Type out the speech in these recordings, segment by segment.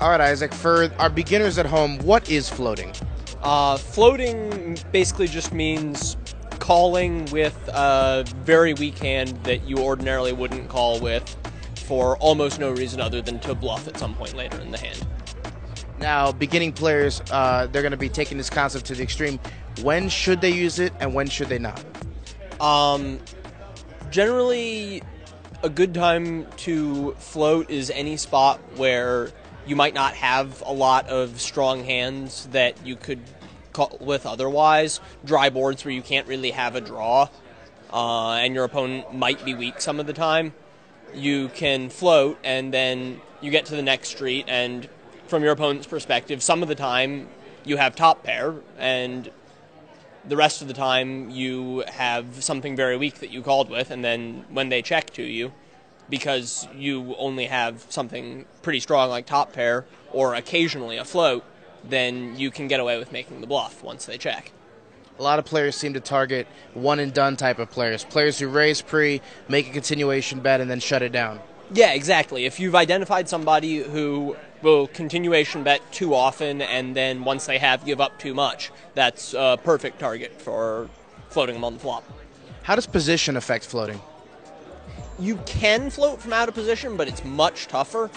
All right, Isaac, for our beginners at home, what is floating? Floating basically just means calling with a very weak hand that you ordinarily wouldn't call with for almost no reason other than to bluff at some point later in the hand. Now, beginning players, they're going to be taking this concept to the extreme. When should they use it and when should they not? Generally, a good time to float is any spot where you might not have a lot of strong hands that you could call with otherwise. Dry boards where you can't really have a draw, and your opponent might be weak some of the time. You can float, and then you get to the next street, and from your opponent's perspective, some of the time you have top pair, and the rest of the time you have something very weak that you called with, and then when they check to you, because you only have something pretty strong like top pair or occasionally a float, then you can get away with making the bluff once they check. A lot of players seem to target one-and-done type of players. Players who raise pre, make a continuation bet, and then shut it down. Yeah, exactly. If you've identified somebody who will continuation bet too often and then once they have, give up too much, that's a perfect target for floating them on the flop. How does position affect floating? You can float from out of position, but it's much tougher.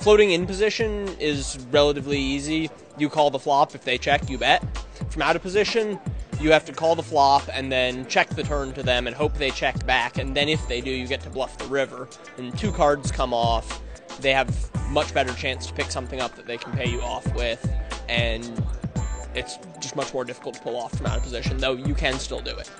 Floating in position is relatively easy. You call the flop. If they check, you bet. From out of position, you have to call the flop and then check the turn to them and hope they check back. And then if they do, you get to bluff the river. And two cards come off. They have much better chance to pick something up that they can pay you off with. And it's just much more difficult to pull off from out of position, though you can still do it.